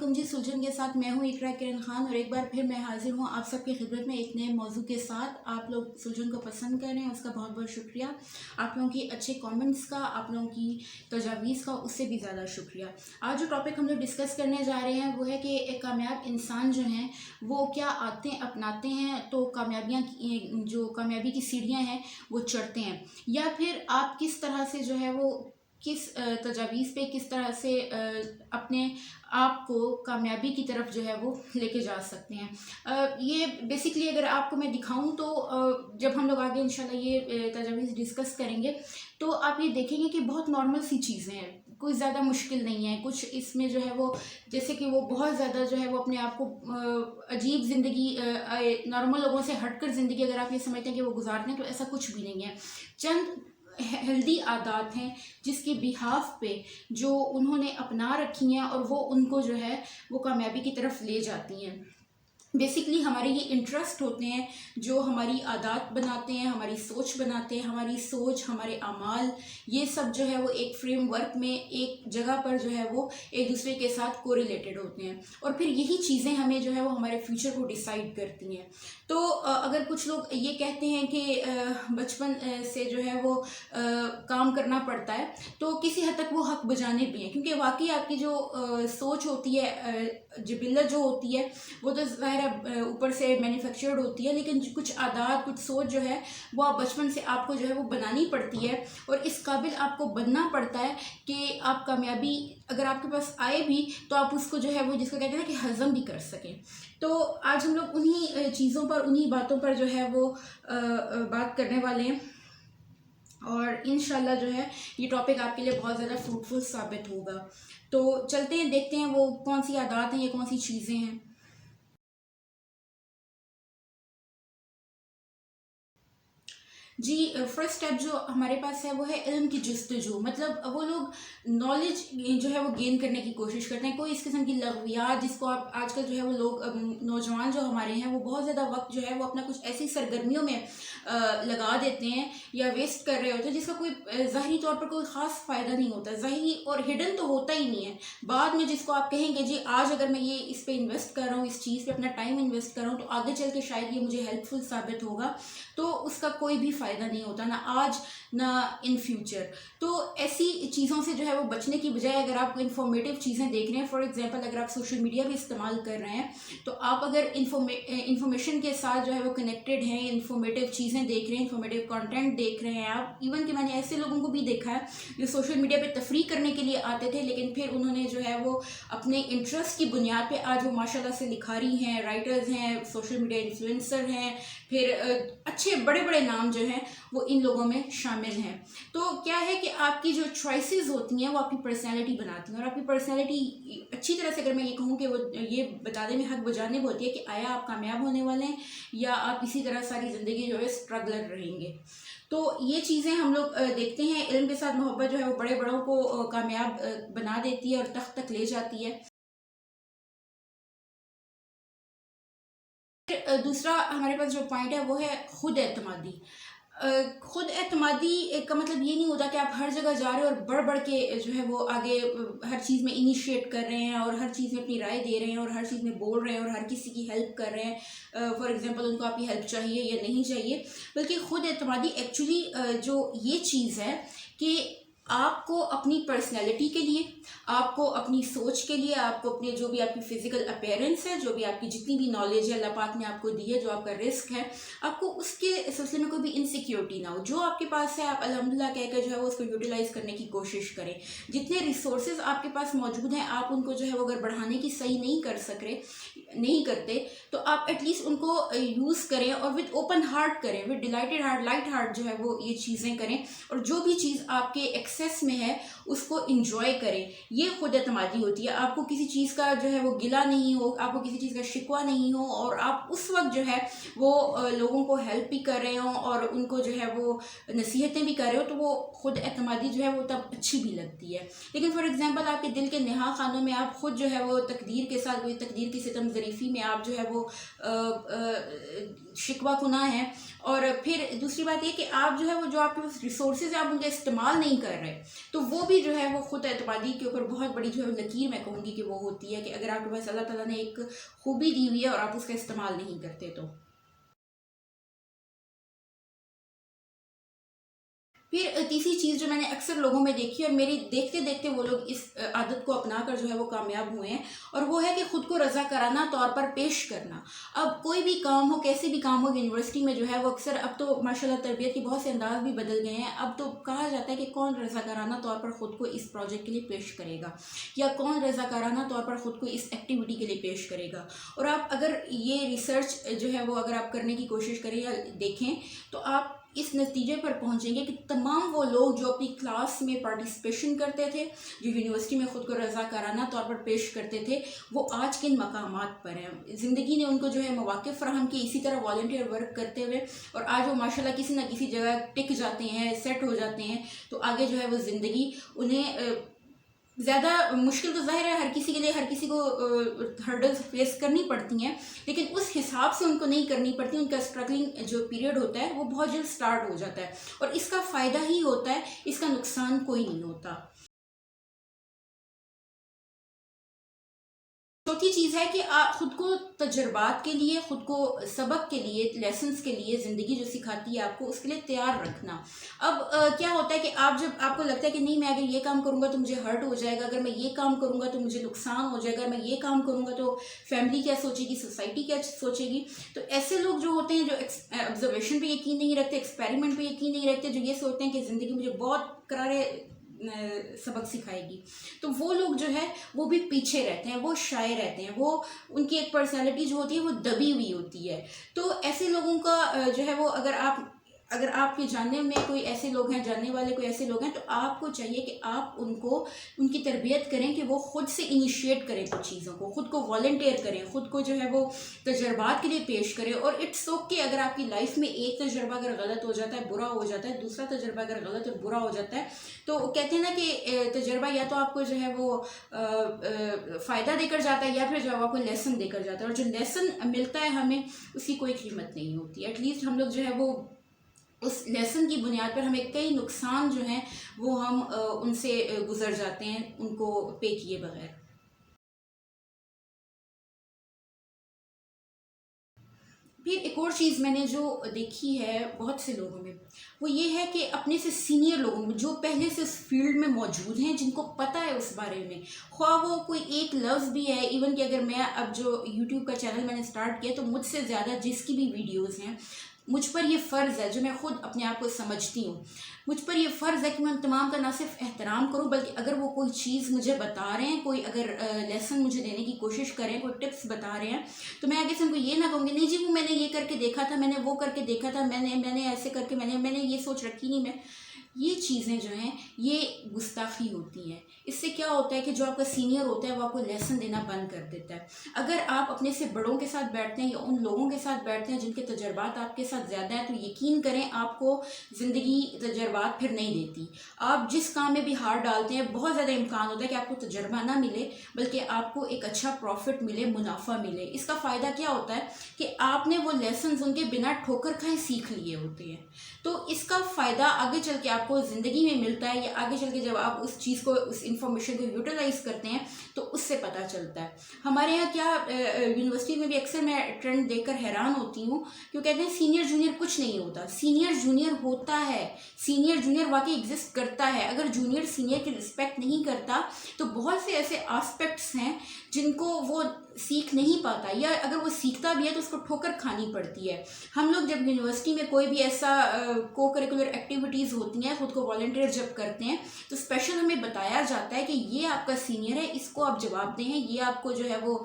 علیکم جی، سلجھن کے ساتھ میں ہوں اقرا کرن خان، اور ایک بار پھر میں حاضر ہوں آپ سب کی خدمت میں ایک نئے موضوع کے ساتھ۔ آپ لوگ سلجھن کو پسند کر رہے ہیں، اس کا بہت بہت شکریہ۔ آپ لوگوں کی اچھے کامنٹس کا، آپ لوگوں کی تجاویز کا، اس سے بھی زیادہ شکریہ۔ آج جو ٹاپک ہم لوگ ڈسکس کرنے جا رہے ہیں وہ ہے کہ ایک کامیاب انسان جو ہیں وہ کیا عادتیں اپناتے ہیں تو کامیابی کی سیڑھیاں ہیں وہ چڑھتے ہیں، یا پھر آپ کس طرح سے جو ہے وہ کس تجاویز پہ کس طرح سے اپنے آپ کو کامیابی کی طرف جو ہے وہ لے کے جا سکتے ہیں۔ یہ بیسکلی اگر آپ کو میں دکھاؤں تو جب ہم لوگ آگے انشاءاللہ یہ تجاویز ڈسکس کریں گے تو آپ یہ دیکھیں گے کہ بہت نارمل سی چیزیں ہیں، کوئی زیادہ مشکل نہیں ہے۔ کچھ اس میں جو ہے وہ جیسے کہ وہ بہت زیادہ جو ہے وہ اپنے آپ کو عجیب زندگی، نارمل لوگوں سے ہٹ کر زندگی اگر آپ یہ سمجھتے ہیں کہ وہ گزارتے ہیں تو ایسا کچھ بھی نہیں ہے۔ چند ہیلدی عادات ہیں جس کے بیہاف پہ جو انہوں نے اپنا رکھی ہیں اور وہ ان کو جو ہے وہ کامیابی کی طرف لے جاتی ہیں۔ بیسکلی ہمارے یہ انٹرسٹ ہوتے ہیں جو ہماری عادات بناتے ہیں، ہماری سوچ بناتے ہیں، ہماری سوچ، ہمارے اعمال، یہ سب جو ہے وہ ایک فریم ورک میں ایک جگہ پر جو ہے وہ ایک دوسرے کے ساتھ کوریلیٹڈ ہوتے ہیں، اور پھر یہی چیزیں ہمیں جو ہے وہ ہمارے فیوچر کو ڈیسائیڈ کرتی ہیں۔ تو اگر کچھ لوگ یہ کہتے ہیں کہ بچپن سے جو ہے وہ کام کرنا پڑتا ہے تو کسی حد تک وہ حق بجانے بھی ہیں، کیونکہ واقعی آپ کی جو سوچ ہوتی ہے، جبلت جو ہوتی ہے وہ تو ظاہر ہے اوپر سے مینوفیکچرڈ ہوتی ہے، لیکن کچھ عادات، کچھ سوچ جو ہے وہ آپ بچپن سے آپ کو جو ہے وہ بنانی پڑتی ہے، اور اس قابل آپ کو بننا پڑتا ہے کہ آپ کامیابی اگر آپ کے پاس آئے بھی تو آپ اس کو جو ہے وہ جس کو کہتے ہیں نا کہ ہضم بھی کر سکیں۔ تو آج ہم لوگ انہی چیزوں پر، انہی باتوں پر جو ہے وہ بات کرنے والے ہیں، اور انشاءاللہ جو ہے یہ ٹاپک آپ کے لیے بہت زیادہ فروٹفل ثابت ہوگا۔ تو چلتے ہیں، دیکھتے ہیں وہ کون سی عادات ہیں، یہ کون سی چیزیں ہیں۔ جی، فرسٹ اسٹیپ جو ہمارے پاس ہے وہ ہے علم کی جستجو، مطلب وہ لوگ نالج جو ہے وہ گین کرنے کی کوشش کرتے ہیں۔ کوئی اس قسم کی لغویات جس کو آپ آج کل جو ہے وہ لوگ نوجوان جو ہمارے ہیں وہ بہت زیادہ وقت جو ہے وہ اپنا کچھ ایسی سرگرمیوں میں لگا دیتے ہیں یا ویسٹ کر رہے ہوتے ہیں جس کا کوئی ظاہری طور پر کوئی خاص فائدہ نہیں ہوتا، ظاہری اور ہڈن تو ہوتا ہی نہیں ہے۔ بعد میں جس کو آپ کہیں گے جی آج اگر میں یہ اس پہ انویسٹ کر رہا ہوں، اس چیز پہ اپنا ٹائم انویسٹ کر رہا ہوں تو آگے چل کے شاید یہ مجھے ہیلپ فل ثابت ہوگا، تو اس کا کوئی بھی فائدہ نہیں ہوتا، نہ آج نہ ان فیوچر۔ تو ایسی چیزوں سے جو ہے وہ بچنے کی بجائے اگر آپ انفارمیٹیو چیزیں دیکھ رہے ہیں، فار ایگزامپل اگر آپ سوشل میڈیا بھی استعمال کر رہے ہیں تو آپ اگر انفارمیشن کے ساتھ جو ہے وہ کنیکٹڈ ہیں، انفارمیٹیو چیزیں دیکھ رہے ہیں، انفارمیٹیو کانٹینٹ دیکھ رہے ہیں آپ، ایون کہ میں نے ایسے لوگوں کو بھی دیکھا ہے جو سوشل میڈیا پہ تفریح کرنے کے لیے آتے تھے لیکن پھر انہوں نے جو ہے وہ اپنے انٹرسٹ کی بنیاد پہ آج وہ ماشاءاللہ سے لکھاری ہیں، رائٹرز ہیں، سوشل میڈیا انفلوئنسر ہیں، پھر اچھے بڑے بڑے نام جو ہیں وہ ان لوگوں میں شامل ہیں۔ تو کیا ہے کہ آپ کی جو چوائسیز ہوتی ہیں وہ آپ کی پرسنالٹی بناتی ہیں، اور آپ کی پرسنالٹی اچھی طرح سے اگر میں یہ کہوں کہ وہ یہ بتانے میں حق بجانب ہوتی ہے کہ آیا آپ کامیاب ہونے والے ہیں یا آپ اسی طرح ساری زندگی جو ہے اسٹرگلر رہیں گے۔ تو یہ چیزیں ہم لوگ دیکھتے ہیں۔ علم کے ساتھ محبت جو ہے وہ بڑے بڑوں کو کامیاب بنا دیتی ہے اور تخت تک لے جاتی ہے۔ دوسرا ہمارے پاس جو پوائنٹ ہے وہ ہے خود اعتمادی۔ خود اعتمادی کا مطلب یہ نہیں ہوتا کہ آپ ہر جگہ جا رہے ہیں اور بڑھ بڑھ کے جو ہے وہ آگے ہر چیز میں انیشیٹ کر رہے ہیں اور ہر چیز میں اپنی رائے دے رہے ہیں اور ہر چیز میں بول رہے ہیں اور ہر کسی کی ہیلپ کر رہے ہیں۔ فار ایگزامپل ان کو آپ کی ہیلپ چاہیے یا نہیں چاہیے، بلکہ خود اعتمادی ایکچولی جو یہ چیز ہے کہ آپ کو اپنی پرسنالٹی کے لیے، آپ کو اپنی سوچ کے لیے، آپ کو اپنے جو بھی آپ کی فزیکل اپیرنس ہے، جو بھی آپ کی جتنی بھی نالج ہے اللہ پاک نے آپ کو دی ہے، جو آپ کا رزق ہے، آپ کو اس کے سلسلے میں کوئی بھی انسیکیورٹی نہ ہو۔ جو آپ کے پاس ہے آپ الحمدللہ کہہ کر جو ہے وہ اس کو یوٹیلائز کرنے کی کوشش کریں۔ جتنے ریسورسز آپ کے پاس موجود ہیں آپ ان کو جو ہے وہ اگر بڑھانے کی صحیح نہیں کرتے تو آپ ایٹ لیسٹ ان کو یوز کریں اور وتھ اوپن ہارٹ کریں، with delighted heart, light heart جو ہے وہ یہ چیزیں کریں، اور جو بھی چیز آپ کے ایکسیس میں ہے اس کو انجوائے کریں۔ یہ خود اعتمادی ہوتی ہے۔ آپ کو کسی چیز کا جو ہے وہ گلہ نہیں ہو، آپ کو کسی چیز کا شکوہ نہیں ہو، اور آپ اس وقت جو ہے وہ لوگوں کو ہیلپ بھی کر رہے ہوں اور ان کو جو ہے وہ نصیحتیں بھی کر رہے ہو، تو وہ خود اعتمادی جو ہے وہ تب اچھی بھی لگتی ہے۔ لیکن فار ایگزامپل آپ کے دل کے نہا خانوں میں آپ خود جو ہے وہ تقدیر کے ساتھ کوئی تقدیر کی ستم ظریفی میں آپ جو ہے وہ شکوہ کناں ہیں، اور پھر دوسری بات یہ کہ آپ جو ہے وہ جو آپ کے پاس ریسورسز ہیں آپ ان کا استعمال نہیں کر رہے رہے. تو وہ بھی جو ہے وہ خود اعتمادی کے اوپر بہت بڑی جو ہے لکیر میں کہوں گی کہ وہ ہوتی ہے کہ اگر آپ کے پاس اللہ تعالیٰ نے ایک خوبی دی ہوئی ہے اور آپ اس کا استعمال نہیں کرتے تو. پھر تیسری چیز جو میں نے اکثر لوگوں میں دیکھی اور میری دیکھتے دیکھتے وہ لوگ اس عادت کو اپنا کر جو ہے وہ کامیاب ہوئے ہیں، اور وہ ہے کہ خود کو رضا کارانہ طور پر پیش کرنا. اب کوئی بھی کام ہو، کیسے بھی کام ہو، یونیورسٹی میں جو ہے وہ اکثر اب تو ماشاءاللہ تربیت کے بہت سے انداز بھی بدل گئے ہیں. اب تو کہا جاتا ہے کہ کون رضا کارانہ طور پر خود کو اس پروجیکٹ کے لیے پیش کرے گا، یا کون رضا کارانہ طور پر خود کو اس ایکٹیویٹی کے لیے پیش کرے گا. اور آپ اگر یہ ریسرچ جو ہے وہ اگر آپ کرنے کی کوشش کریں یا دیکھیں تو آپ اس نتیجے پر پہنچیں گے کہ تمام وہ لوگ جو اپنی کلاس میں پارٹیسپیشن کرتے تھے، جو یونیورسٹی میں خود کو رضا کارانہ طور پر پیش کرتے تھے، وہ آج کن مقامات پر ہیں. زندگی نے ان کو جو ہے مواقع فراہم کی اسی طرح والنٹیئر ورک کرتے ہوئے، اور آج وہ ماشاءاللہ کسی نہ کسی جگہ ٹک جاتے ہیں، سیٹ ہو جاتے ہیں. تو آگے جو ہے وہ زندگی انہیں زیادہ مشکل تو ظاہر ہے ہر کسی کے لیے، ہر کسی کو ہرڈلز فیس کرنی پڑتی ہیں، لیکن اس حساب سے ان کو نہیں کرنی پڑتی. ان کا اسٹرگلنگ جو پیریڈ ہوتا ہے وہ بہت جلد سٹارٹ ہو جاتا ہے، اور اس کا فائدہ ہی ہوتا ہے، اس کا نقصان کوئی نہیں ہوتا. چوتھی چیز ہے کہ آپ خود کو تجربات کے لیے، خود کو سبق کے لیے، لیسنس کے لیے، زندگی جو سکھاتی ہے آپ کو اس کے لیے تیار رکھنا. اب کیا ہوتا ہے کہ جب آپ کو لگتا ہے کہ نہیں میں اگر یہ کام کروں گا تو مجھے ہرٹ ہو جائے گا، اگر میں یہ کام کروں گا تو مجھے نقصان ہو جائے گا، میں یہ کام کروں گا تو فیملی کیا سوچے گی، سوسائٹی کیا سوچے گی. تو ایسے لوگ جو ہوتے ہیں جو آبزرویشن پہ یقین نہیں رکھتے، ایکسپیریمنٹ پہ یقین نہیں رکھتے، جو یہ سوچتے ہیں کہ زندگی مجھے بہت کرارے سبق سکھائے گی، تو وہ لوگ جو ہے وہ بھی پیچھے رہتے ہیں، وہ شائع رہتے ہیں، وہ ان کی ایک پرسنالٹی جو ہوتی ہے وہ دبی ہوئی ہوتی ہے. تو ایسے لوگوں کا جو ہے وہ اگر آپ کے جاننے میں کوئی ایسے لوگ ہیں، جاننے والے کوئی ایسے لوگ ہیں، تو آپ کو چاہیے کہ آپ ان کی تربیت کریں کہ وہ خود سے انیشیٹ کریں کچھ چیزوں کو، خود کو والنٹیئر کریں، خود کو جو ہے وہ تجربات کے لیے پیش کریں. اور اٹس اوکے اگر آپ کی لائف میں ایک تجربہ اگر غلط ہو جاتا ہے، برا ہو جاتا ہے، دوسرا تجربہ اگر غلط اور برا ہو جاتا ہے، تو کہتے ہیں نا کہ تجربہ یا تو آپ کو جو ہے وہ فائدہ دے کر جاتا ہے، یا پھر جو ہے وہ آپ کو لیسن دے کر جاتا ہے. اور جو لیسن ملتا ہے ہمیں اس کی کوئی قیمت نہیں ہوتی. ایٹ لیسٹ ہم لوگ جو ہے وہ اس لیسن کی بنیاد پر ہمیں کئی نقصان جو ہیں وہ ہم ان سے گزر جاتے ہیں ان کو پے کیے بغیر. پھر ایک اور چیز میں نے جو دیکھی ہے بہت سے لوگوں میں، وہ یہ ہے کہ اپنے سے سینئر لوگوں میں، جو پہلے سے اس فیلڈ میں موجود ہیں، جن کو پتہ ہے اس بارے میں، خواہ وہ کوئی ایک لفظ بھی ہے. ایون کہ اگر میں اب جو یوٹیوب کا چینل میں نے سٹارٹ کیا تو مجھ سے زیادہ جس کی بھی ویڈیوز ہیں، مجھ پر یہ فرض ہے، جو میں خود اپنے آپ کو سمجھتی ہوں، مجھ پر یہ فرض ہے کہ میں ان تمام کا نہ صرف احترام کروں، بلکہ اگر وہ کوئی چیز مجھے بتا رہے ہیں، کوئی اگر لیسن مجھے دینے کی کوشش کریں، کوئی ٹپس بتا رہے ہیں، تو میں آگے سے ان کو یہ نہ کہوں گی نہیں جی وہ میں نے یہ کر کے دیکھا تھا، میں نے وہ کر کے دیکھا تھا، میں نے ایسے کر کے میں نے یہ سوچ رکھی نہیں. یہ چیزیں جو ہیں یہ گستاخی ہوتی ہیں. اس سے کیا ہوتا ہے کہ جو آپ کا سینئر ہوتا ہے وہ آپ کو لیسن دینا بند کر دیتا ہے. اگر آپ اپنے سے بڑوں کے ساتھ بیٹھتے ہیں یا ان لوگوں کے ساتھ بیٹھتے ہیں جن کے تجربات آپ کے ساتھ زیادہ ہیں، تو یقین کریں آپ کو زندگی تجربات پھر نہیں دیتی. آپ جس کام میں بھی ہار ڈالتے ہیں بہت زیادہ امکان ہوتا ہے کہ آپ کو تجربہ نہ ملے، بلکہ آپ کو ایک اچھا پروفٹ ملے، منافع ملے. اس کا فائدہ کیا ہوتا ہے کہ آپ نے وہ لیسنز ان کے بنا ٹھوکر کھائے سیکھ لیے ہوتے ہیں. تو اس کا فائدہ آگے چل کے آپ کو زندگی میں ملتا ہے، یا آگے چل کے جب آپ اس چیز کو، اس انفارمیشن کو یوٹیلائز کرتے ہیں تو اس سے پتہ چلتا ہے. ہمارے یہاں کیا یونیورسٹی میں بھی اکثر میں ٹرینڈ دیکھ کر حیران ہوتی ہوں کہ وہ کہتے ہیں سینئر جونیئر کچھ نہیں ہوتا. سینئر جونیئر ہوتا ہے، سینئر جونیئر واقعی ایگزسٹ کرتا ہے. اگر جونیئر سینئر کی رسپیکٹ نہیں کرتا تو بہت سے ایسے آسپیکٹس ہیں جن کو وہ سیکھ نہیں پاتا، یا اگر وہ سیکھتا بھی ہے تو اس کو ٹھوکر کھانی پڑتی ہے. ہم لوگ جب یونیورسٹی میں کوئی بھی ایسا کو کریکولر ایکٹیویٹیز ہوتی ہیں، خود کو والنٹیئر جب کرتے ہیں تو اسپیشل ہمیں بتایا جاتا ہے کہ یہ آپ کا سینئر ہے، اس کو آپ جواب دیں، یہ آپ کو جو ہے وہ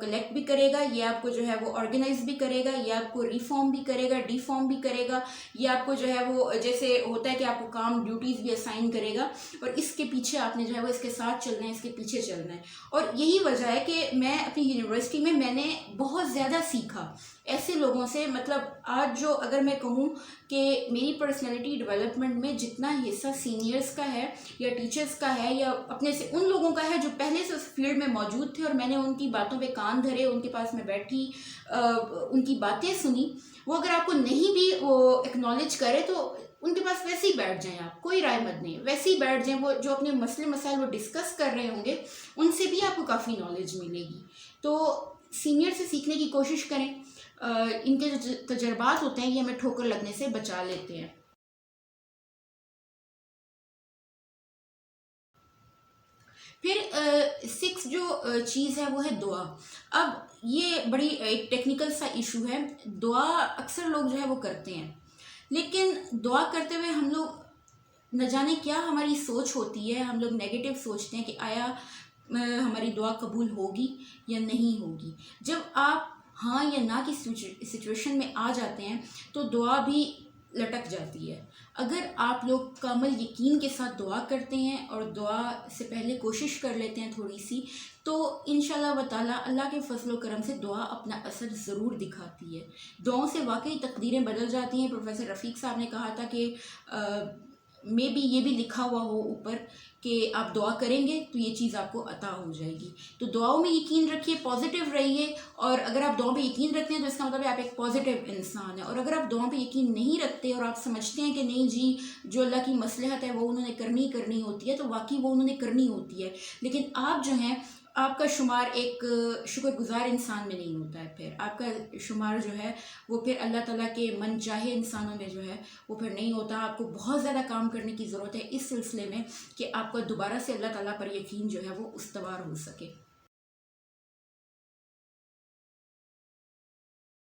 کلیکٹ بھی کرے گا، یہ آپ کو جو ہے وہ آرگنائز بھی کرے گا، یہ آپ کو ریفارم بھی کرے گا، ڈی فارم بھی کرے گا، یہ آپ کو جو ہے وہ جیسے ہوتا ہے کہ آپ کو کام ڈیوٹیز بھی اسائن کرے گا، اور اس کے پیچھے آپ نے جو ہے وہ اس کے ساتھ چلنا ہے، اس کے پیچھے چلنا ہے. اور یہی وجہ ہے کہ میں اپنی یونیورسٹی میں نے بہت زیادہ سیکھا ایسے لوگوں سے. مطلب آج جو اگر میں کہوں کہ میری پرسنالٹی ڈیولپمنٹ میں جتنا حصہ سینئرز کا ہے یا ٹیچرز کا ہے یا اپنے سے ان لوگوں کا ہے جو پہلے سے سے اس فیلڈ میں موجود تھے اور میں نے ان کی باتوں پہ کان دھرے، ان کے پاس میں بیٹھی، ان کی باتیں سنی، وہ اگر آپ کو نہیں بھی وہ ایکنالج کرے تو ان کے پاس ویسے ہی بیٹھ جائیں، آپ کوئی رائے مت نہیں، ویسے ہی بیٹھ جائیں، وہ جو اپنے مسئلے مسائل وہ ڈسکس کر رہے ہوں گے ان سے بھی آپ کو کافی نالج ملے گی۔ تو سینئر سے سیکھنے کی کوشش کریں، ان کے جو تجربات ہوتے ہیں یہ ہمیں ٹھوکر لگنے سے بچا لیتے ہیں۔ پھر 6 جو چیز ہے وہ ہے دعا۔ اب یہ بڑی ایک ٹیکنیکل سا ایشو ہے، دعا اکثر لوگ جو ہے وہ کرتے ہیں، لیکن دعا کرتے ہوئے ہم لوگ نہ جانے کیا ہماری سوچ ہوتی ہے، ہم لوگ نیگیٹو سوچتے ہیں کہ آیا ہماری دعا قبول ہوگی یا نہیں ہوگی۔ جب آپ ہاں یا نہ کی سچویشن میں آ جاتے ہیں تو دعا بھی لٹک جاتی ہے۔ اگر آپ لوگ کامل یقین کے ساتھ دعا کرتے ہیں اور دعا سے پہلے کوشش کر لیتے ہیں تھوڑی سی، تو انشاءاللہ و تعالی اللہ کے فضل و کرم سے دعا اپنا اثر ضرور دکھاتی ہے۔ دعاؤں سے واقعی تقدیریں بدل جاتی ہیں۔ پروفیسر رفیق صاحب نے کہا تھا کہ میں بھی یہ بھی لکھا ہوا ہو اوپر کہ آپ دعا کریں گے تو یہ چیز آپ کو عطا ہو جائے گی۔ تو دعاؤں میں یقین رکھیے، پازیٹیو رہیے، اور اگر آپ دعاؤں پہ یقین رکھتے ہیں تو اس کا مطلب ہے آپ ایک پازیٹیو انسان ہیں۔ اور اگر آپ دعاؤں پہ یقین نہیں رکھتے اور آپ سمجھتے ہیں کہ نہیں جی جو اللہ کی مصلحت ہے وہ انہوں نے کرنی ہوتی ہے، تو واقعی وہ انہوں نے کرنی ہوتی ہے، لیکن آپ جو ہیں آپ کا شمار ایک شکر گزار انسان میں نہیں ہوتا ہے، پھر آپ کا شمار جو ہے وہ پھر اللہ تعالیٰ کے من چاہے انسانوں میں جو ہے وہ پھر نہیں ہوتا۔ آپ کو بہت زیادہ کام کرنے کی ضرورت ہے اس سلسلے میں کہ آپ کا دوبارہ سے اللہ تعالیٰ پر یقین جو ہے وہ استوار ہو سکے۔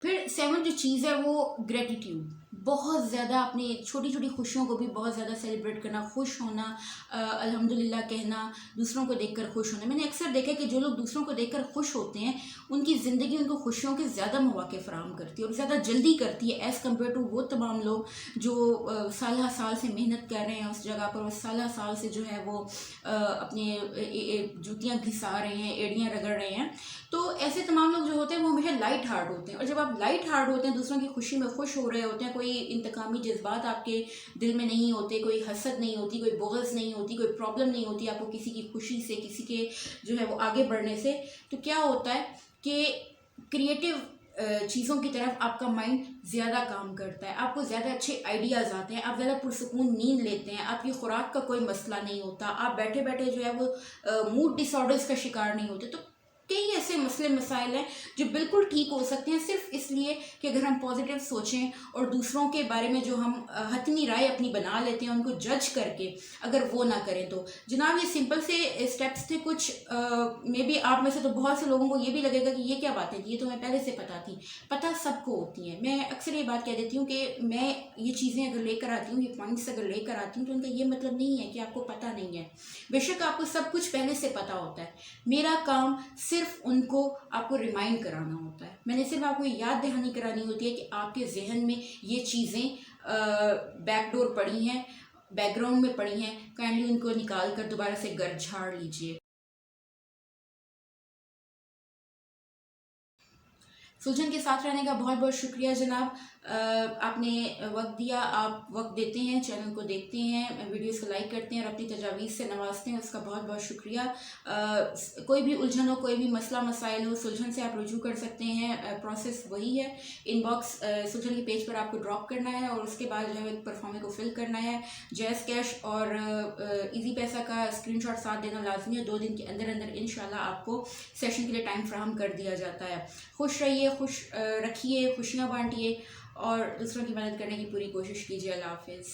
پھر 7 جو چیز ہے وہ گریٹیٹیوڈ، بہت زیادہ اپنے چھوٹی چھوٹی خوشیوں کو بھی بہت زیادہ سیلیبریٹ کرنا، خوش ہونا، الحمدللہ کہنا، دوسروں کو دیکھ کر خوش ہونا۔ میں نے اکثر دیکھا کہ جو لوگ دوسروں کو دیکھ کر خوش ہوتے ہیں ان کی زندگی ان کو خوشیوں کے زیادہ مواقع فراہم کرتی ہے اور زیادہ جلدی کرتی ہے ایز کمپیئر ٹو وہ تمام لوگ جو سالہ سال سے محنت کر رہے ہیں اس جگہ پر، اور سالہ سال سے جو ہے وہ اپنے جوتیاں گھسا رہے ہیں، ایڑیاں رگڑ رہے ہیں۔ تو ایسے تمام لوگ جو ہوتے ہیں وہ ہمیشہ لائٹ ہارٹ ہوتے ہیں، اور جب آپ لائٹ ہارٹ ہوتے ہیں، دوسروں کی خوشی میں خوش ہو رہے ہوتے ہیں، کوئی انتقامی جذبات آپ کے دل میں نہیں ہوتے، کوئی حسد نہیں ہوتی، کوئی بغض نہیں ہوتی، کوئی پرابلم نہیں ہوتی آپ کو کسی کی خوشی سے، کسی کے جو ہے وہ آگے بڑھنے سے، تو کیا ہوتا ہے کہ کریٹیو چیزوں کی طرف آپ کا مائنڈ زیادہ کام کرتا ہے، آپ کو زیادہ اچھے آئیڈیاز آتے ہیں، آپ زیادہ پرسکون نیند لیتے ہیں، آپ کی خوراک کا کوئی مسئلہ نہیں ہوتا، آپ بیٹھے بیٹھے جو ہے وہ موڈ ڈس آرڈرز کا شکار نہیں ہوتے۔ تو کئی ایسے مسئلے مسائل ہیں جو بالکل ٹھیک ہو سکتے ہیں صرف اس لیے کہ اگر ہم پازیٹیو سوچیں اور دوسروں کے بارے میں جو ہم حتمی رائے اپنی بنا لیتے ہیں ان کو جج کر کے اگر وہ نہ کریں تو۔ جناب یہ سمپل سے اسٹیپس تھے کچھ، مے بی آپ میں سے تو بہت سے لوگوں کو یہ بھی لگے گا کہ یہ کیا باتیں تھی، یہ تو میں پہلے سے پتہ تھی، پتہ سب کو ہوتی ہیں۔ میں اکثر یہ بات کہہ دیتی ہوں کہ میں یہ چیزیں اگر لے کر آتی ہوں، یہ پوائنٹس اگر لے کر آتی ہوں تو ان کا یہ مطلب نہیں ہے کہ آپ کو پتہ نہیں ہے، بے شک آپ کو سب کچھ پہلے سے پتہ ہوتا ہے۔ میرا کام صرف ان کو آپ کو ریمائنڈ کرانا ہوتا ہے، میں نے صرف آپ کو یاد دہانی کرانی ہوتی ہے کہ آپ کے ذہن میں یہ چیزیں بیک ڈور پڑی ہیں، بیک گراؤنڈ میں پڑی ہیں، کائنڈلی ان کو نکال کر دوبارہ سے گھر جھاڑ لیجئے۔ سلجھن کے ساتھ رہنے کا بہت بہت شکریہ جناب، آپ نے وقت دیا، آپ وقت دیتے ہیں، چینل کو دیکھتے ہیں، ویڈیوز کو لائک کرتے ہیں اور اپنی تجاویز سے نوازتے ہیں، اس کا بہت بہت شکریہ۔ کوئی بھی الجھن ہو، کوئی بھی مسئلہ مسائل ہو، سلجھن سے آپ رجوع کر سکتے ہیں، پروسیس وہی ہے، ان باکس سلجھن کے پیج پر آپ کو ڈراپ کرنا ہے اور اس کے بعد جو ہے ایک پرفارمے کو فل کرنا ہے، جیز کیش اور ایزی پیسہ کا اسکرین شاٹ ساتھ دینا لازمی ہے، 2 دن کے اندر اندر انشاءاللہ آپ کو سیشن کے لیے ٹائم فراہم کر دیا جاتا ہے۔ خوش رہیے، خوش رکھیے، خوشیاں بانٹیے اور دوسروں کی مدد کرنے کی پوری کوشش کیجیے۔ اللہ حافظ۔